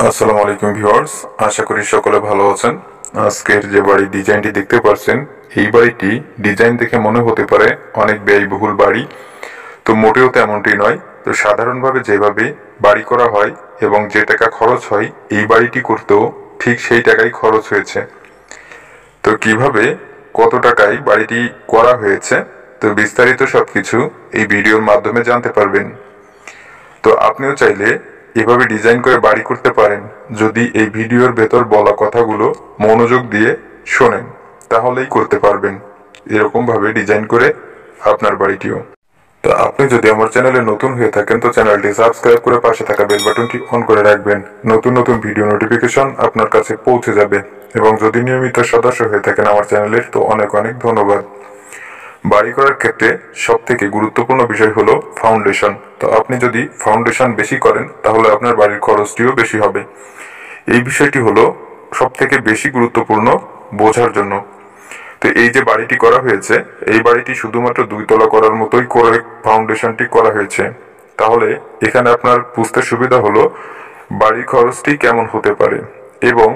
আসসালামু আলাইকুম ভিউয়ার্স, আশা করি সকলে ভালো আছেন। আজকের যে বাড়ির ডিজাইনটি দেখতে পাচ্ছেন, এই বাড়িটি ডিজাইন দেখে মনে হতে পারে অনেক ব্যয়বহুল বাড়ি, তো মোটেও তেমনটি নয়। তো সাধারণভাবে যেভাবে বাড়ি করা হয় এবং যে টাকা খরচ হয় এই বাড়িটি করতেও ঠিক সেই টাকাই খরচ হয়েছে। তো কিভাবে কত টাকায় বাড়িটি করা হয়েছে, তো বিস্তারিত সবকিছু এই ভিডিওর মাধ্যমে জানতে পারবেন। তো আপনিও চাইলে এভাবে ডিজাইন করে বাড়ি করতে পারেন যদি এই ভিডিওর ভেতর বলা কথাগুলো মনোযোগ দিয়ে শোনেন, তাহলেই করতে পারবেন এরকম ভাবে ডিজাইন করে আপনার বাড়িটিও। তো আপনি যদি আমার চ্যানেলে নতুন হয়ে থাকেন তো চ্যানেলটি সাবস্ক্রাইব করে পাশে থাকা বেল বাটনটি অন করে রাখবেন। নতুন নতুন ভিডিও নোটিফিকেশন আপনার কাছে পৌঁছে যাবে। এবং যদি নিয়মিত সদস্য হয়ে থাকেন আমার চ্যানেলের, তো অনেক অনেক ধন্যবাদ। বাড়ি করার ক্ষেত্রে সবথেকে গুরুত্বপূর্ণ বিষয় হলো ফাউন্ডেশন। তো আপনি যদি ফাউন্ডেশন বেশি করেন তাহলে আপনার বাড়ির খরচটিও বেশি হবে। এই বিষয়টি হলো সবথেকে বেশি গুরুত্বপূর্ণ বোঝার জন্য। তো এই যে বাড়িটি করা হয়েছে, এই বাড়িটি শুধুমাত্র 2 তলা করার মতোই করে ফাউন্ডেশনটি করা হয়েছে। তাহলে এখানে আপনার বুঝতে সুবিধা হলো বাড়ির খরচটি কেমন হতে পারে এবং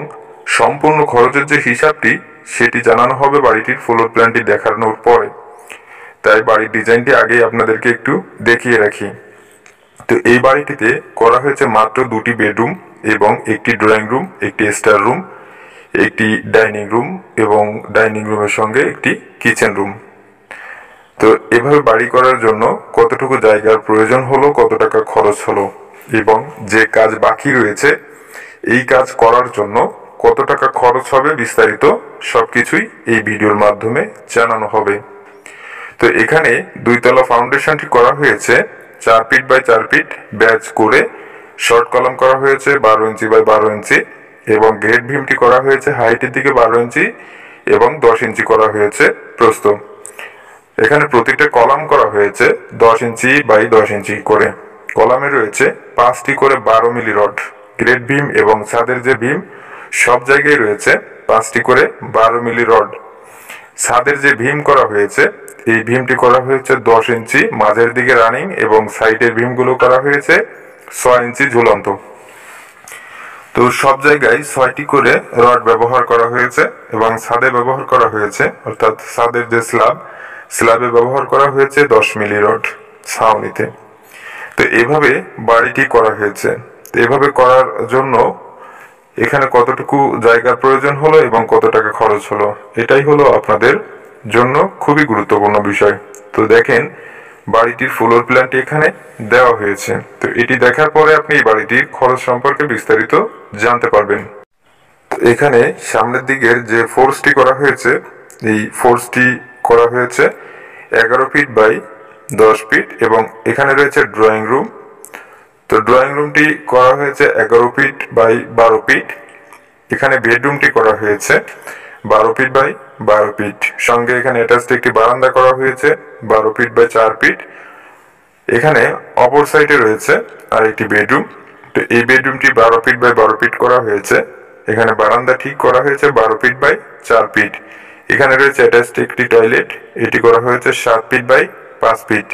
সম্পূর্ণ খরচের যে হিসাবটি সেটি জানানো হবে বাড়িটির ফ্লোর প্ল্যানটি দেখানোর পরে। তাই বাড়ির ডিজাইনটি আগেই আপনাদেরকে একটু দেখিয়ে রাখি। তো এই বাড়িটিতে করা হয়েছে মাত্র 2টি বেডরুম এবং একটি ড্রয়িং রুম, একটি স্টার রুম, একটি ডাইনিং রুম এবং ডাইনিং রুমের সঙ্গে একটি কিচেন রুম। তো এভাবে বাড়ি করার জন্য কতটুকু জায়গার প্রয়োজন হলো, কত টাকা খরচ হলো এবং যে কাজ বাকি রয়েছে এই কাজ করার জন্য কত টাকা খরচ হবে, বিস্তারিত সবকিছুই এই ভিডিওর মাধ্যমে জানানো হবে। তো এখানে 2 তলা ফাউন্ডেশনটি করা হয়েছে 4 ফিট বাই 4 ফিট ব্যাচ করে, শর্ট কলাম করা হয়েছে 12 ইঞ্চি বাই 12 ইঞ্চি এবং গ্রেড ভীমটি করা হয়েছে হাইটের দিকে 12 ইঞ্চি এবং 10 ইঞ্চি করা হয়েছে প্রস্থ। এখানে প্রতিটা কলাম করা হয়েছে 10 ইঞ্চি বাই 10 ইঞ্চি করে। কলামে রয়েছে 5টি করে 12 মিলি রড। গ্রেড ভীম এবং ছাদের যে ভীম সব জায়গায় রয়েছে 5টি করে 12 মিলি রড। ছাদের যে ভীম করা হয়েছে এই ভীমটি করা হয়েছে 10 ইঞ্চি মাঝের দিকে রানিং এবং সাইডের ভীমগুলো করা হয়েছে 6 ইঞ্চি ঝুলন্ত। তো সব জায়গায় 6টি করে রড ব্যবহার করা হয়েছে এবং ছাদে ব্যবহার করা হয়েছে, অর্থাৎ ছাদের যে স্ল্যাবে ব্যবহার করা হয়েছে 10 মিলি রড ছাউনিতে। তো এভাবে বাড়িটি করা হয়েছে। এভাবে করার জন্য এখানে কতটুকু জায়গার প্রয়োজন হলো এবং কত টাকা খরচ হলো, এটাই হলো আপনাদের জন্য খুবই গুরুত্বপূর্ণ বিষয়। তো দেখেন বাড়িটির ফ্লোর প্ল্যানটি এখানে দেওয়া হয়েছে। তো এটি দেখার পরে আপনি এই বাড়িটির খরচ সম্পর্কে বিস্তারিত জানতে পারবেন। তো এখানে সামনের দিকের যে ফোর্সটি করা হয়েছে, এই ফোর্সটি করা হয়েছে 11 ফিট বাই 10 ফিট এবং এখানে রয়েছে ড্রয়িং রুম। তো ড্রয়িং রুমটি করা হয়েছে 11 ফিট বাই 12 ফিট। এখানে বেডরুমটি করা হয়েছে 12 ফিট বাই 12 ফিট, সঙ্গে এখানে অ্যাটাচড একটি বারান্দা করা হয়েছে 12 ফিট বাই 4 ফিট। এখানে অপর সাইডে রয়েছে আর একটি বেডরুম। তো এই বেডরুমটি 12 ফিট বাই 12 ফিট করা হয়েছে। এখানে বারান্দা ঠিক করা হয়েছে 12 ফিট বাই 4 ফিট। এখানে রয়েছে অ্যাটাচড একটি টয়লেট, এটি করা হয়েছে 7 ফিট বাই 5 ফিট।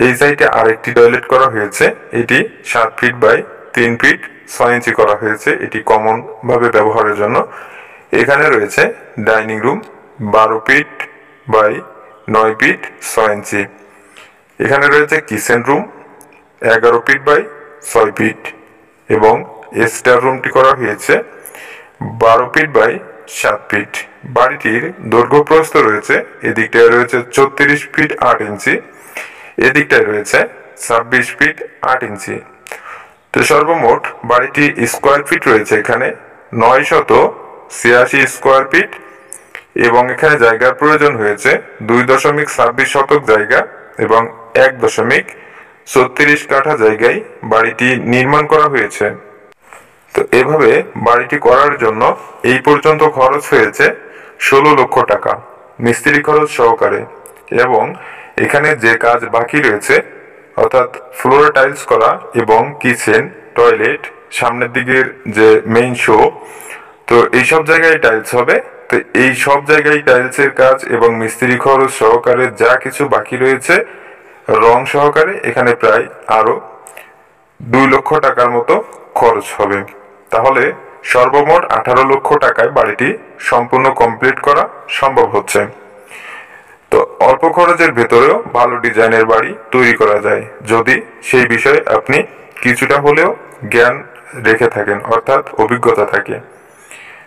এই সাইডে আরেকটি টয়লেট করা হয়েছে, এটি 7 ফিট বাই 3 ফিট 6 ইঞ্চি করা হয়েছে, এটি কমন ভাবে ব্যবহারের জন্য। এখানে রয়েছে dining room 12 feet by 9 feet 6 inch. এখানে রয়েছে kitchen room 11 feet by 6 feet এবং স্টার রুমটি করা হয়েছে 12 ফিট বাই 7 ফিট। বাড়িটির দৈর্ঘ্য প্রস্থ রয়েছে, এদিকটায় রয়েছে 34 ফিট 8 ইঞ্চি, এদিকটায় রয়েছে 26 ফিট 8 ইঞ্চি। তো সর্বমোট বাড়িটি স্কোয়ার ফিট রয়েছে এখানে 986 স্কোয়ার ফিট এবং এখানে জায়গার প্রয়োজন হয়েছে 2.26 শতক জায়গা এবং 1.34 কাঠা জায়গায় বাড়িটি নির্মাণ করা হয়েছে। তো এভাবে বাড়িটি করার জন্য এই পর্যন্ত খরচ হয়েছে 16 লক্ষ টাকা মিস্ত্রি খরচ সহকারে। এবং এখানে যে কাজ বাকি রয়েছে, অর্থাৎ ফ্লোরে টাইলস করা এবং কিচেন, টয়লেট, সামনের দিকের যে মেইন শো, তো এই সব জায়গায় টাইলস হবে। তো এই সব জায়গায় টাইলসের কাজ এবং মিস্ত্রি খরচ সহকারে যা কিছু বাকি রয়েছে রং সহকারে এখানে প্রায় আরো 2 লক্ষ টাকার মতো খরচ হবে। তাহলে সর্বমোট 18 লক্ষ টাকায় বাড়িটি সম্পূর্ণ কমপ্লিট করা সম্ভব হচ্ছে। তো অল্প খরচের ভেতরেও ভালো ডিজাইনের বাড়ি তৈরি করা যায় যদি সেই বিষয়ে আপনি কিছুটা হলেও জ্ঞান রেখে থাকেন, অর্থাৎ অভিজ্ঞতা থাকে।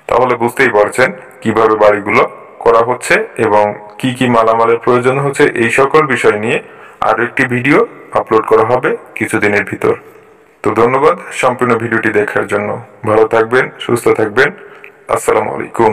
তাহলে বুঝতেই পারছেন কিভাবে বাড়িগুলো করা হচ্ছে এবং কি কি মালামালের প্রয়োজন হচ্ছে। এই সকল বিষয় নিয়ে আরো একটি ভিডিও আপলোড করা হবে কিছুদিনের ভিতর। তো ধন্যবাদ সম্পূর্ণ ভিডিওটি দেখার জন্য। ভালো থাকবেন, সুস্থ থাকবেন। আসসালামু আলাইকুম।